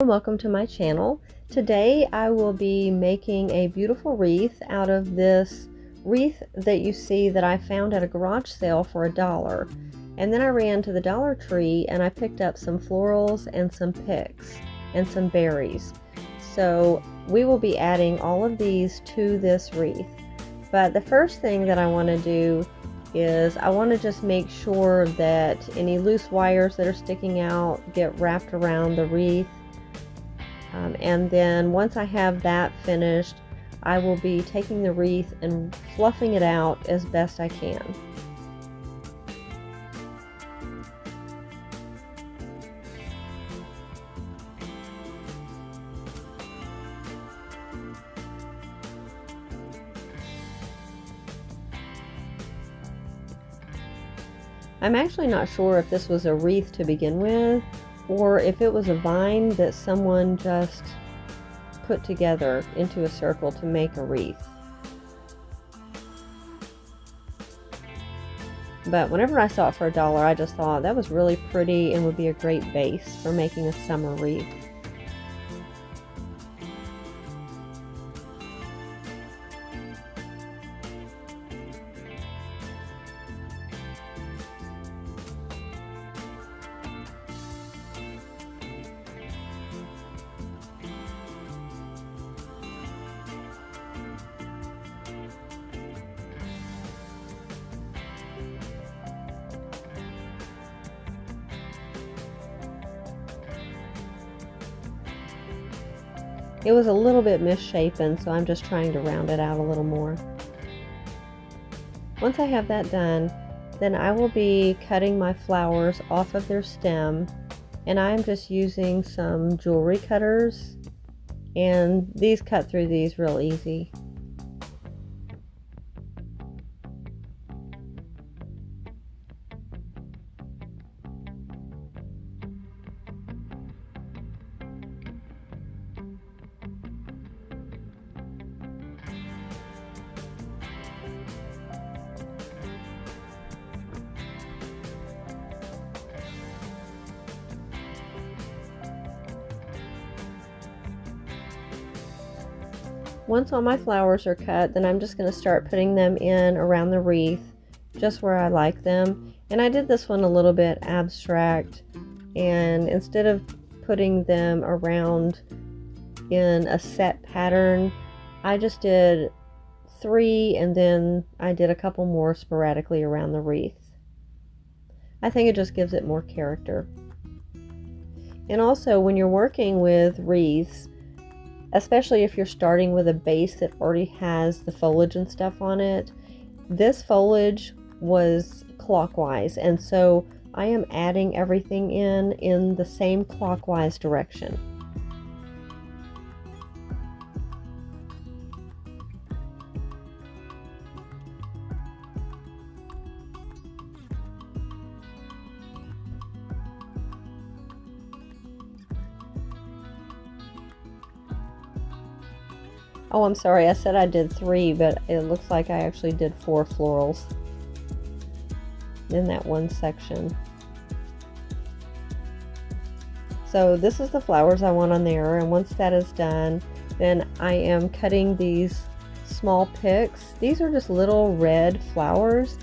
Welcome to my channel. Today I will be making a beautiful wreath out of this wreath that you see that I found at a garage sale for $1. And then I ran to the Dollar Tree and I picked up some florals and some picks and some berries. So we will be adding all of these to this wreath. But the first thing that I want to do is I want to just make sure that any loose wires that are sticking out get wrapped around the wreath. And then once I have that finished, I will be taking the wreath and fluffing it out as best I can. I'm actually not sure if this was a wreath to begin with, or if it was a vine that someone just put together into a circle to make a wreath. But whenever I saw it for $1, I just thought that was really pretty and would be a great base for making a summer wreath. It was a little bit misshapen, so I'm just trying to round it out a little more. Once I have that done, then I will be cutting my flowers off of their stem, and I'm just using some jewelry cutters, and these cut through these real easy. Once all my flowers are cut, then I'm just going to start putting them in around the wreath, just where I like them. And I did this one a little bit abstract, and instead of putting them around in a set pattern, I just did 3, and then I did a couple more sporadically around the wreath. I think it just gives it more character. And also, when you're working with wreaths, especially if you're starting with a base that already has the foliage and stuff on it, this foliage was clockwise, and so I am adding everything in the same clockwise direction. Oh, I'm sorry, I said I did 3, but it looks like I actually did 4 florals in that one section. So this is the flowers I want on there, and once that is done, then I am cutting these small picks. These are just little red flowers.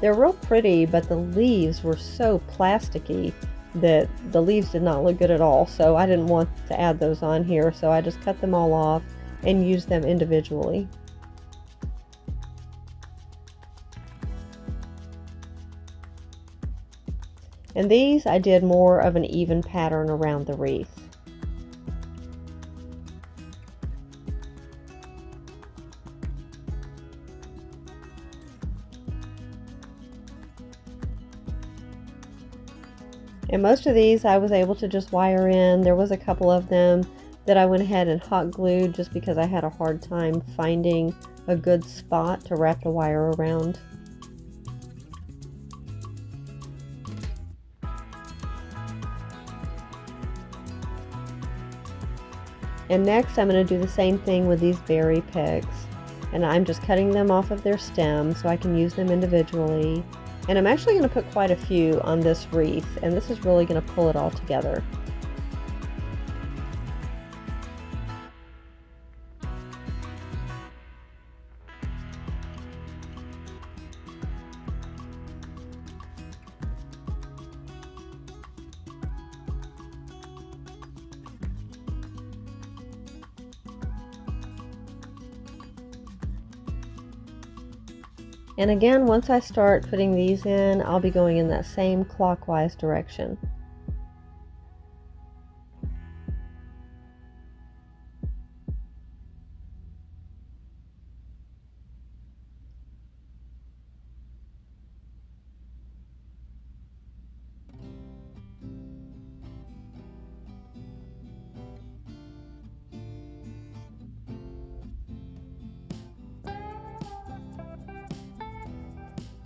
They're real pretty, but the leaves were so plasticky that the leaves did not look good at all, so I didn't want to add those on here, so I just cut them all off and use them individually. And these I did more of an even pattern around the wreath. And most of these I was able to just wire in. There was a couple of them that I went ahead and hot glued just because I had a hard time finding a good spot to wrap the wire around. And next I'm going to do the same thing with these berry picks, and I'm just cutting them off of their stem so I can use them individually. And I'm actually going to put quite a few on this wreath, and this is really going to pull it all together. And again, once I start putting these in, I'll be going in that same clockwise direction.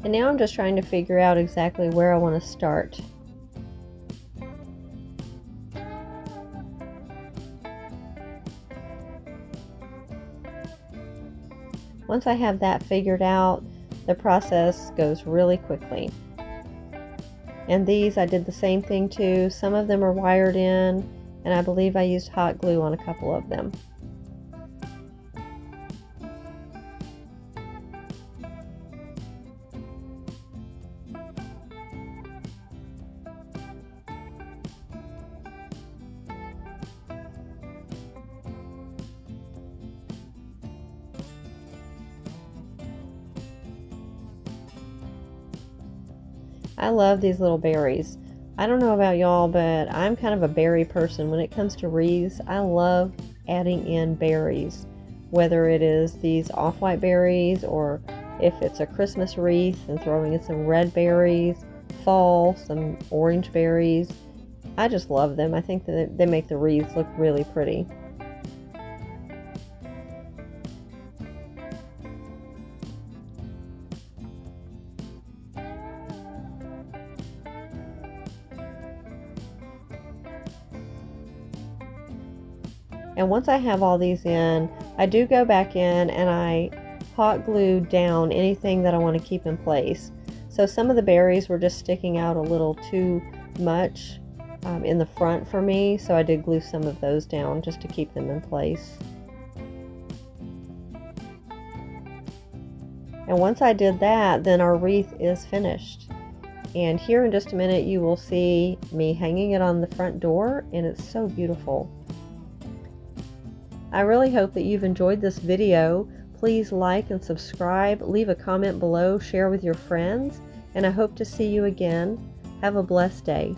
And now I'm just trying to figure out exactly where I want to start. Once I have that figured out, the process goes really quickly. And these I did the same thing too. Some of them are wired in, and I believe I used hot glue on a couple of them. I love these little berries. I don't know about y'all, but I'm kind of a berry person. When it comes to wreaths, I love adding in berries, whether it is these off-white berries or if it's a Christmas wreath and throwing in some red berries, fall, some orange berries. I just love them. I think that they make the wreaths look really pretty. And once I have all these in, I do go back in and I hot glue down anything that I want to keep in place. So some of the berries were just sticking out a little too much in the front for me, so I did glue some of those down just to keep them in place. And once I did that, then our wreath is finished. And here in just a minute you will see me hanging it on the front door, and it's so beautiful. I really hope that you've enjoyed this video. Please like and subscribe, leave a comment below, share with your friends, and I hope to see you again. Have a blessed day.